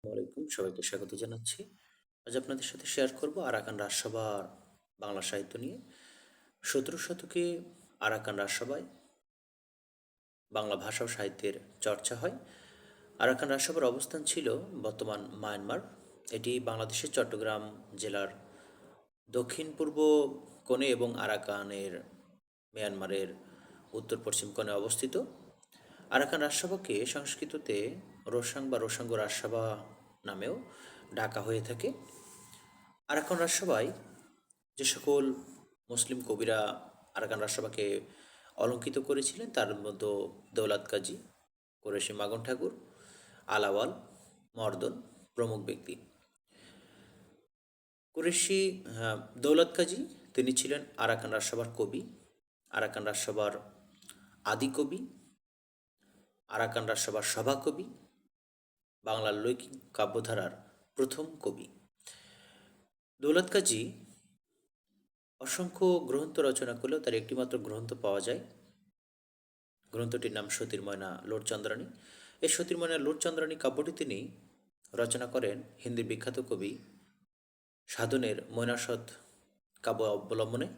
আসসালামাইকুম, সবাইকে স্বাগত জানাচ্ছি। আজ আপনাদের সাথে শেয়ার করব আরাকান রাজসভার বাংলা সাহিত্য নিয়ে। 17 শতকে আরাকান রাজসভায় বাংলা ভাষা ও সাহিত্যের চর্চা হয়। আরাকান রাজসভার অবস্থান ছিল বর্তমান মায়ানমার। এটি বাংলাদেশের চট্টগ্রাম জেলার দক্ষিণ পূর্ব কোণে এবং আরাকানের মিয়ানমারের উত্তর পশ্চিম কোণে অবস্থিত। আরাকান রাজসভাকে সংস্কৃততে রোসাং বা রোসাঙ্গ রাজসভা নামেও ডাকা হয়ে থাকে। আরাকান রাজসভায় যে সকল মুসলিম কবিরা আরাকান রাজসভাকে অলঙ্কিত করেছিলেন তার মধ্যে দৌলত কাজী, কুরেশি মাগন ঠাকুর, আলাওয়াল, মর্দন প্রমুখ ব্যক্তি। কুরেশি দৌলত কাজী তিনি ছিলেন আরাকান রাজসভার কবি, আরাকান রাজসভার আদি কবি, আরাকান রাজসভার সভাকবি, বাংলার লৈকিক কাব্যধারার প্রথম কবি। দৌলত কাজী অসংখ্য গ্রন্থ রচনা করলেও তার একটিমাত্র গ্রন্থ পাওয়া যায়। গ্রন্থটির নাম সতীর ময়না লোটচন্দ্রানী। এই সতীর ময়না লোটচন্দ্রানী কাব্যটি তিনি রচনা করেন হিন্দির বিখ্যাত কবি সাধনের ময়নাসৎ কাব্য অবলম্বনে।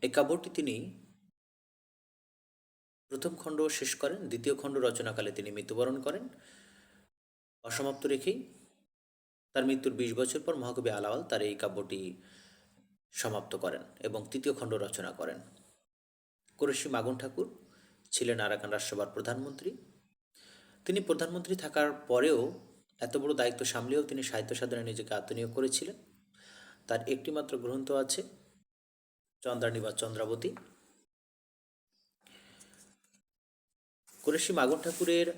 এই কাব্যটি তিনি প্রথম খণ্ড শেষ করেন, দ্বিতীয় খণ্ড রচনাকালে তিনি মৃত্যুবরণ করেন। অসমাপ্ত রেখেই তার মৃত্যুর 20 বছর পর মহাকবি আলাওয়াল তার এই কাব্যটি সমাপ্ত করেন এবং তৃতীয় খণ্ড রচনা করেন। কুরেশি মাগন ঠাকুর ছিলেন আরাকান রাজসভার প্রধানমন্ত্রী। তিনি প্রধানমন্ত্রী থাকার পরেও এত বড় দায়িত্ব সামলেও তিনি সাহিত্য সাধনায় নিজেকে আত্মনিয়োগ করেছিলেন। তার একটিমাত্র গ্রন্থ আছে, চন্দ্রানী বা চন্দ্রাবতী। কুরেশি মাগন ঠাকুরের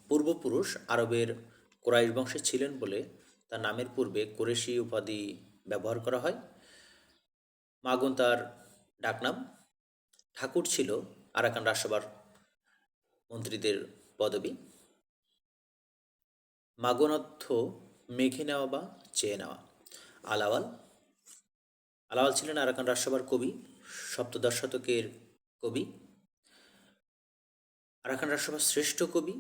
পূর্বপুরুষ আরবের কুরাইশ বংশে ছিলেন বলে তার নামের পূর্বে কুরেশি উপাধি ব্যবহার করা হয়। মাগন তার ডাকনাম। ঠাকুর ছিল আরাকান রাজসভার মন্ত্রীদের পদবী। মাগন অর্থ মেঘে নেওয়া বা চেয়ে নেওয়া। আলাওয়াল আলাওয়াল ছিলেন আরাকান রাজসভার কবি, সপ্তদশ শতকের কবি, আরাকান রাজসভার শ্রেষ্ঠ কবি।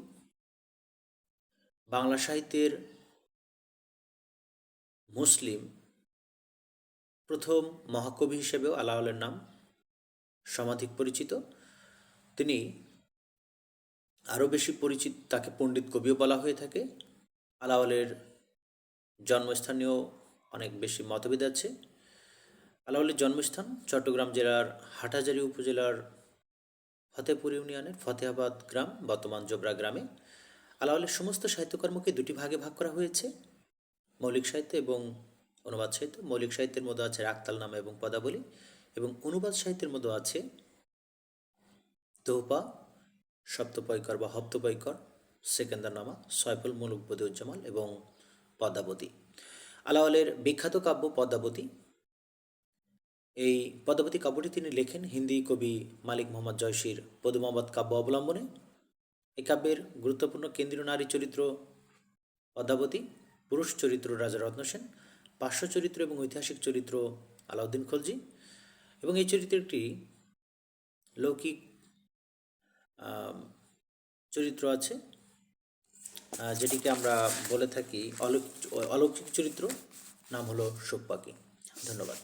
বাংলা সাহিত্যের মুসলিম প্রথম মহাকবি হিসেবেও আলাওয়ালের নাম সমাধিক পরিচিত। তিনি আরও বেশি পরিচিত, তাকে পণ্ডিত কবিও বলা হয়ে থাকে। আলাওয়ালের জন্মস্থানীয় অনেক বেশি মতভেদ আছে। আলাওয়ালের জন্মস্থান চট্টগ্রাম জেলার হাটহাজারী উপজেলার ফতেপুর ইউনিয়নের ফতেহাবাদ গ্রাম, বর্তমান জোবরা গ্রামে। আলাওয়ালের সমস্ত সাহিত্যকর্মকে দুটি ভাগে ভাগ করা হয়েছে, মৌলিক সাহিত্য এবং অনুবাদ সাহিত্য। মৌলিক সাহিত্যের মধ্যে আছে রাগতালনামা এবং পদাবলী, এবং অনুবাদ সাহিত্যের মধ্যে আছে দোহপা, সপ্তপৈকর বা হপ্তপৈকর, সেকেন্দারনামা, সয়ফুল মুলুক বদিউজ্জামাল এবং পদ্মাবতী। আলাওয়ালের বিখ্যাত কাব্য পদ্মাবতী। এই পদ্মাবতী কাব্যটি তিনি লেখেন হিন্দি কবি মালিক মোহাম্মদ জয়সীর পদুমাবত কাব্য অবলম্বনে। এই কাব্যের গুরুত্বপূর্ণ কেন্দ্রীয় নারী চরিত্র পদ্মাবতী, পুরুষ চরিত্র রাজা রত্ন সেন, পার্শ্ব চরিত্র এবং ঐতিহাসিক চরিত্র আলাউদ্দিন খলজি, এবং এই চরিত্রটি লৌকিক চরিত্র আছে, যেটিকে আমরা বলে থাকি অলৌকিক চরিত্র, নাম হলো শোক পাখি। ধন্যবাদ।